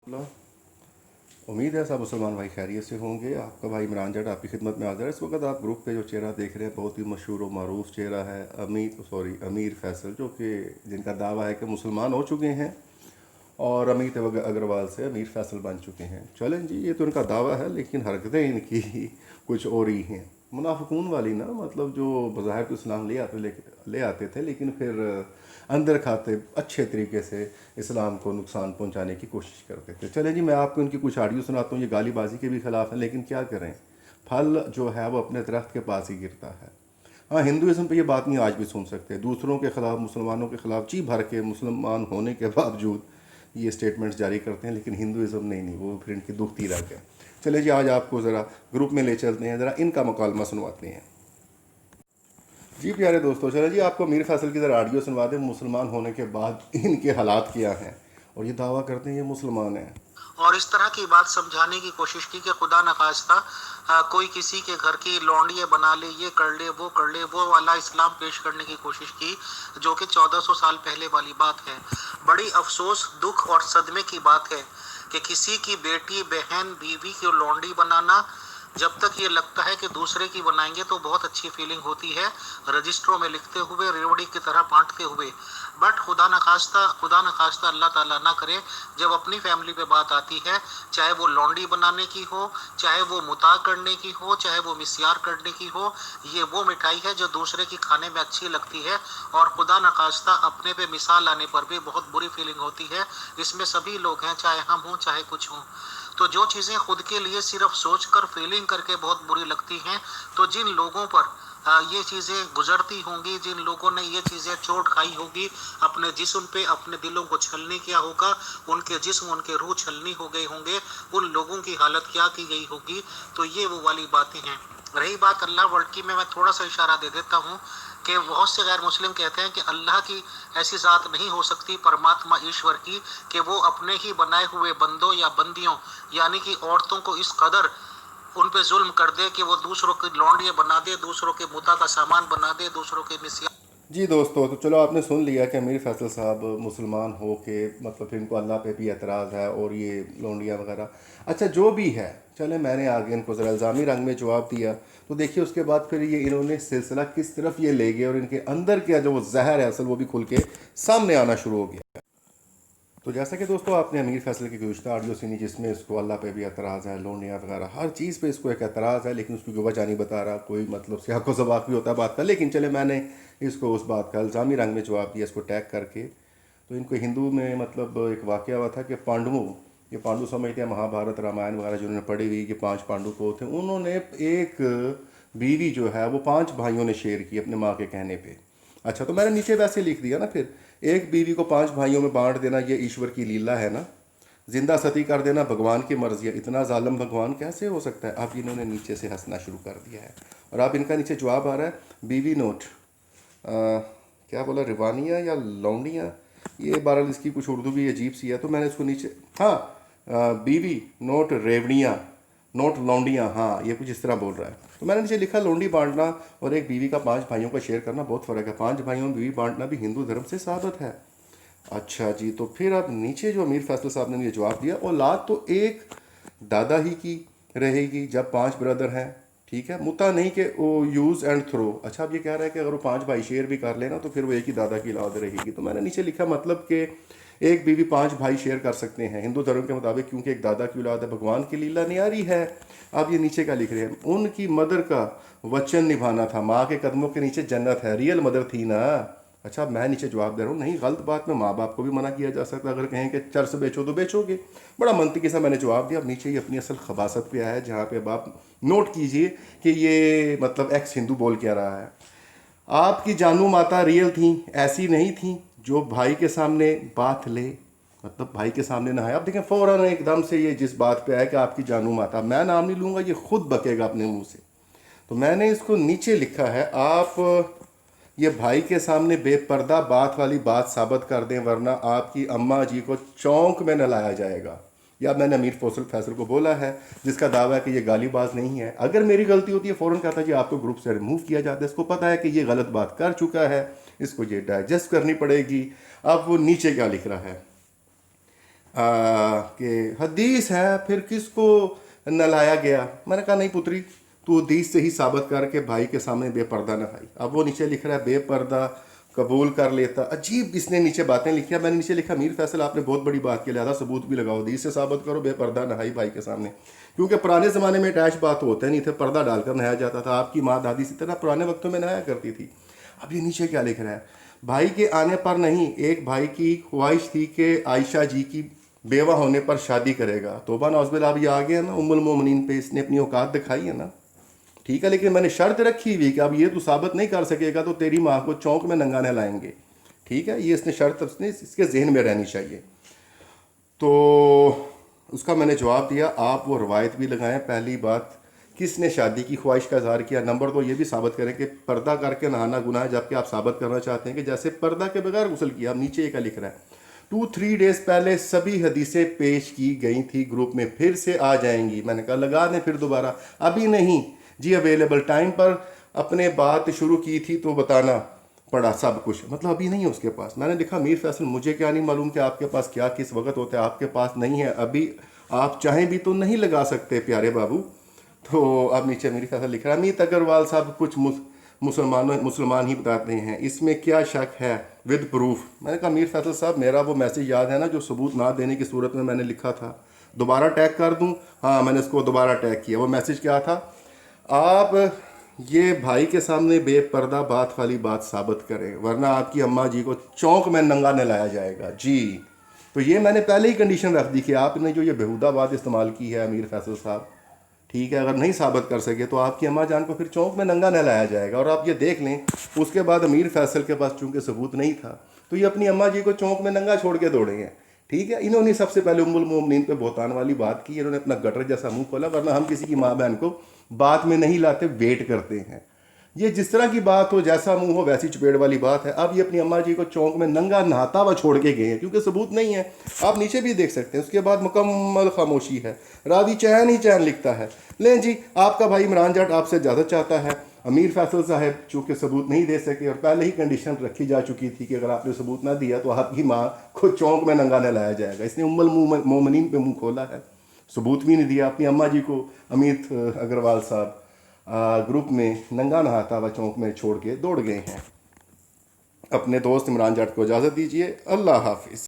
اللہ، امید ہے سب مسلمان بھائی خیریت سے ہوں گے۔ آپ کا بھائی عمران جٹ آپ کی خدمت میں حاضر ہے۔ اس وقت آپ گروپ پہ جو چہرہ دیکھ رہے ہیں بہت ہی مشہور و معروف چہرہ ہے امیر فیصل، جو کہ جن کا دعویٰ ہے کہ مسلمان ہو چکے ہیں اور امیت اگروال سے امیر فیصل بن چکے ہیں۔ چلیں جی، یہ تو ان کا دعویٰ ہے لیکن حرکتیں ان کی کچھ اور ہی ہیں، منافقون والی نا، مطلب جو بظاہر تو اسلام لے آتے تھے لیکن پھر اندر کھاتے اچھے طریقے سے اسلام کو نقصان پہنچانے کی کوشش کرتے تھے۔ چلیں جی، میں آپ کو ان کی کچھ آڈیو سناتا ہوں۔ یہ گالی بازی کے بھی خلاف ہیں لیکن کیا کریں، پھل جو ہے وہ اپنے درخت کے پاس ہی گرتا ہے۔ ہاں، ہندوازم پہ یہ بات نہیں آج بھی سن سکتے، دوسروں کے خلاف، مسلمانوں کے خلاف جی بھر کے مسلمان ہونے کے باوجود یہ سٹیٹمنٹس جاری کرتے ہیں، لیکن ہندوازم نہیں، وہ پھر ان کی دکھتی رہ گئے۔ چلے جی، آج آپ کو ذرا گروپ میں لے چلتے ہیں، ذرا ان کا مکالمہ سنواتے ہیں۔ جی پیارے دوستو، چلیں جی آپ کو امیر فیصل کی ذرا آڈیو سنوا دیں، مسلمان ہونے کے بعد ان کے حالات کیا ہیں، اور یہ دعویٰ کرتے ہیں یہ مسلمان ہیں۔ اور اس طرح کی بات سمجھانے کی کوشش کی کہ خدا نخواستہ کوئی کسی کے گھر کی لونڈیاں بنا لے، یہ کر لے، وہ والا اسلام پیش کرنے کی کوشش کی، جو کہ 1400 سال پہلے والی بات ہے۔ بڑی افسوس، دکھ اور صدمے کی بات ہے کہ کسی کی بیٹی، بہن، بیوی کی لونڈی بنانا، جب تک یہ لگتا ہے کہ دوسرے کی بنائیں گے تو بہت اچھی فیلنگ ہوتی ہے، رجسٹروں میں لکھتے ہوئے، ریوڑی کی طرح بانٹتے ہوئے، بٹ خدا نخواستہ اللہ تعالیٰ نہ کرے، جب اپنی فیملی پہ بات آتی ہے، چاہے وہ لونڈی بنانے کی ہو، چاہے وہ متا کرنے کی ہو، چاہے وہ مسیار کرنے کی ہو، یہ وہ مٹھائی ہے جو دوسرے کی کھانے میں اچھی لگتی ہے، اور خدا نخواستہ اپنے پہ مثال لانے پر بھی بہت بری فیلنگ ہوتی ہے۔ اس میں سبھی لوگ ہیں، چاہے ہم ہوں چاہے کچھ ہوں۔ تو جو چیزیں خود کے لیے صرف سوچ کر، فیلنگ کر کے بہت بری لگتی ہیں، تو جن لوگوں پر یہ چیزیں گزرتی ہوں گی، جن لوگوں نے یہ چیزیں چوٹ کھائی ہوگی، اپنے جسم پہ، اپنے دلوں کو چھلنی کیا ہوگا، ان کے جسم، ان کے روح چھلنی ہو گئے ہوں گے، ان لوگوں کی حالت کیا کی گئی ہوگی۔ تو یہ وہ والی باتیں ہیں۔ رہی بات اللہ ورڈ کی، میں تھوڑا سا اشارہ دے دیتا ہوں کہ بہت سے غیر مسلم کہتے ہیں کہ اللہ کی ایسی ذات نہیں ہو سکتی، پرماتما ایشور کی، کہ وہ اپنے ہی بنائے ہوئے بندوں یا بندیوں، یعنی کہ عورتوں کو اس قدر ان پہ ظلم کر دے کہ وہ دوسروں کی لونڈیاں بنا دے، دوسروں کے متا کا سامان بنا دے، دوسروں کے مسیح۔ جی دوستو، تو چلو آپ نے سن لیا کہ امیر فیصل صاحب مسلمان ہو کے مطلب پھر ان کو اللہ پہ بھی اعتراض ہے اور یہ لونڈیاں وغیرہ، اچھا جو بھی ہے، چلے میں نے آگے ان کو ذرا الزامی رنگ میں جواب دیا، تو دیکھیے اس کے بعد پھر یہ انہوں نے سلسلہ کس طرف یہ لے گئے، اور ان کے اندر کیا جو وہ زہر ہے اصل وہ بھی کھل کے سامنے آنا شروع ہو گیا۔ تو جیسا کہ دوستو آپ نے امیر فیصل کی گزشتہ آڈیو سنی، جس میں اس کو اللہ پہ بھی اعتراض ہے، لونڈیاں وغیرہ ہر چیز پہ اس کو ایک اعتراض ہے، لیکن اس کی وجہ نہیں بتا رہا، کوئی مطلب سیاق و سباق بھی ہوتا ہے بات کا، لیکن چلے میں نے اس کو اس بات کا الزامی رنگ میں جواب دیا، اس کو ٹیگ کر کے۔ تو ان کو ہندو میں مطلب ایک واقعہ ہوا تھا کہ یہ پانڈو سمجھتے ہیں، مہا بھارت رامائن وغیرہ جنہوں نے پڑھی ہوئی، یہ 5 پانڈو کو تھے، انہوں نے ایک بیوی جو ہے وہ 5 بھائیوں نے شیئر کی اپنے ماں کے کہنے پہ۔ اچھا، تو میں نے نیچے ویسے لکھ دیا نا، پھر ایک بیوی کو 5 بھائیوں میں بانٹ دینا یہ ایشور کی لیلا ہے نا، زندہ ستی کر دینا بھگوان کی مرضی ہے، اتنا ظالم بھگوان کیسے ہو سکتا ہے؟ اب انہوں نے نیچے سے ہنسنا شروع کر دیا ہے، اور اب ان کا نیچے جواب آ رہا ہے بیوی نوٹ کیا بولا، روانیاں یا لونڈیاں، یہ بہرحال اس کی کچھ اردو بھی عجیب سی ہے، تو میں نے اس کو نیچے، ہاں بیوی نوٹ ریوڑیاں، نوٹ لونڈیاں، ہاں یہ کچھ اس طرح بول رہا ہے۔ تو میں نے نیچے لکھا لونڈی بانٹنا اور ایک بیوی کا 5 بھائیوں کا شیئر کرنا بہت فرق ہے، 5 بھائیوں میں بیوی بانٹنا بھی ہندو دھرم سے ثابت ہے۔ اچھا جی، تو پھر اب نیچے جو امیر فیصل صاحب نے یہ جواب دیا، اولاد تو ایک دادا ہی کی رہے گی جب 5 بردر ہیں، ٹھیک ہے، متا نہیں کہ وہ یوز اینڈ تھرو۔ اچھا، اب یہ کہہ رہا ہے کہ اگر وہ 5 بھائی شیئر بھی کر لینا تو پھر وہ ایک ہی دادا کی اولاد رہے گی۔ تو میں نے نیچے لکھا مطلب کہ ایک بیوی 5 بھائی شیئر کر سکتے ہیں ہندو دھرم کے مطابق، کیونکہ ایک دادا کی اولاد ہے، بھگوان کی لیلا نیاری ہے۔ اب یہ نیچے کا لکھ رہے ہیں، ان کی مدر کا وچن نبھانا تھا، ماں کے قدموں کے نیچے جنت ہے، ریئل مدر تھی نا۔ اچھا، اب میں نیچے جواب دے رہا ہوں، نہیں غلط بات میں ماں باپ کو بھی منع کیا جا سکتا، اگر کہیں کہ چرس بیچو تو بیچو گے، بڑا منطقی سا میں نے جواب دیا۔ اب نیچے ہی اپنی اصل خباثت پہ آیا ہے، جہاں پہ اب آپ نوٹ کیجئے کہ یہ مطلب ایکس ہندو بول کیا رہا ہے۔ آپ کی جانو ماتا ریئل تھیں، ایسی نہیں تھیں جو بھائی کے سامنے بات لے، مطلب بھائی کے سامنے نہ آئے۔ اب دیکھیں فوراً ایک دم سے یہ جس بات پہ آئے کہ آپ کی جانو ماتا، میں نام نہیں لوں گا، یہ خود بکے گا اپنے منہ سے۔ تو میں نے اس کو نیچے لکھا ہے، آپ یہ بھائی کے سامنے بے پردہ بات والی بات ثابت کر دیں، ورنہ آپ کی اماں جی کو چونک میں نہ لایا جائے گا۔ یا میں نے امیر فیصل کو بولا ہے، جس کا دعویٰ ہے کہ یہ گالی باز نہیں ہے، اگر میری غلطی ہوتی ہے فوراً کہتا ہے جی آپ کو گروپ سے ریموو کیا جاتا ہے، اس کو پتہ ہے کہ یہ غلط بات کر چکا ہے، اس کو یہ ڈائجسٹ کرنی پڑے گی۔ اب وہ نیچے کیا لکھ رہا ہے، کہ حدیث ہے پھر کس کو نہ لایا گیا. میں نے کہا نہیں پتری تو حدیث سے ہی ثابت کر کے بھائی کے سامنے بے پردہ نہ بھائی. اب وہ نیچے لکھ رہا ہے بے پردہ قبول کر لیتا. عجیب اس نے نیچے باتیں لکھی ہیں. میں نے نیچے لکھا میر فیصل آپ نے بہت بڑی بات کی, لہٰذا ثبوت بھی لگاؤ, حدیث سے ثابت کرو بے پردہ نہائی بھائی کے سامنے. کیونکہ پرانے زمانے میں اٹیچ بات ہوتے نہیں تھے, پردہ ڈال کر نہایا جاتا تھا. آپ کی ماں دادی اسی طرح پرانے وقتوں میں نہایا کرتی تھی. اب یہ نیچے کیا لکھ رہا ہے, بھائی کے آنے پر نہیں, ایک بھائی کی خواہش تھی کہ عائشہ جی کی بیوہ ہونے پر شادی کرے گا. توبہ نعوذ باللہ, اب یہ آ گیا نا ام المومنین پہ, اس نے اپنی اوقات دکھائی ہے نا. ٹھیک ہے, لیکن میں نے شرط رکھی ہوئی کہ اب یہ تو ثابت نہیں کر سکے گا تو تیری ماں کو چونک میں ننگا نہلائیں گے. ٹھیک ہے, یہ اس نے شرط اس کے ذہن میں رہنی چاہیے. تو اس کا میں نے جواب دیا آپ وہ روایت بھی لگائیں. پہلی بات کس نے شادی کی خواہش کا اظہار کیا, نمبر 2 یہ بھی ثابت کریں کہ پردہ کر کے نہانا گناہ ہے, جبکہ آپ ثابت کرنا چاہتے ہیں کہ جیسے پردہ کے بغیر غسل کیا. اب نیچے یہ کیا لکھ رہا ہے, 2-3 ڈیز پہلے سبھی حدیثیں پیش کی گئی تھی گروپ میں, پھر سے آ جائیں گی. میں نے کہا لگا دیں پھر دوبارہ. ابھی نہیں جی, اویلیبل ٹائم پر اپنے بات شروع کی تھی تو بتانا پڑا سب کچھ, مطلب ابھی نہیں ہے اس کے پاس. میں نے لکھا میر فیصل مجھے کیا نہیں معلوم کہ آپ کے پاس کیا کس وقت ہوتا ہے, آپ کے پاس نہیں ہے ابھی, آپ چاہیں بھی تو نہیں لگا سکتے پیارے بابو. تو اب نیچے میر فیصل لکھ رہا ہے امیت اگروال صاحب کچھ مسلمان ہی بتاتے ہیں, اس میں کیا شک ہے ود پروف. میں نے کہا میر فیصل صاحب میرا وہ میسیج یاد ہے نا جو ثبوت نہ دینے کی صورت میں نے لکھا تھا, دوبارہ ٹیگ کر دوں. ہاں میں نے اس کو دوبارہ ٹیگ کیا. وہ میسیج کیا تھا, آپ یہ بھائی کے سامنے بے پردہ بات والی بات ثابت کریں ورنہ آپ کی اماں جی کو چونک میں ننگا نہ لایا جائے گا. جی تو یہ میں نے پہلے ہی کنڈیشن رکھ دی کہ آپ نے جو یہ بےہودہ بات استعمال کی ہے امیر فیصل صاحب, ٹھیک ہے, اگر نہیں ثابت کر سکے تو آپ کی اماں جان کو پھر چونک میں ننگا نہ لایا جائے گا. اور آپ یہ دیکھ لیں اس کے بعد امیر فیصل کے پاس چونکہ ثبوت نہیں تھا تو یہ اپنی اماں جی کو چونک میں ننگا چھوڑ کے دوڑے ہیں. ٹھیک ہے, انہوں نے سب سے پہلے ام المومنین پہ بہتان والی بات کی, انہوں نے اپنا گٹر جیسا منہ کھولا, ورنہ ہم کسی کی ماں بہن کو بات میں نہیں لاتے, ویٹ کرتے ہیں. یہ جس طرح کی بات ہو, جیسا منہ ہو ویسی چپیڑ والی بات ہے. اب یہ اپنی اماں جی کو چونک میں ننگا نہاتا ہوا چھوڑ کے گئے ہیں کیونکہ ثبوت نہیں ہے. آپ نیچے بھی دیکھ سکتے ہیں, اس کے بعد مکمل خاموشی ہے, راوی چین ہی چین لکھتا ہے. لیں جی, آپ کا بھائی عمران جٹ آپ سے زیادہ چاہتا ہے. امیر فیصل صاحب چونکہ ثبوت نہیں دے سکے اور پہلے ہی کنڈیشن رکھی جا چکی تھی کہ اگر آپ نے ثبوت نہ دیا تو آپ کی ماں کو چونک میں ننگا نہ لایا جائے گا, اس نے ام المومنین پہ منہ کھولا ہے, ثبوت بھی نہیں دیا. اپنی اماں جی کو امیت اگروال صاحب گروپ میں ننگا نہاتا ہوا چونک میں چھوڑ کے دوڑ گئے ہیں. اپنے دوست عمران جٹ کو اجازت دیجیے. اللہ حافظ.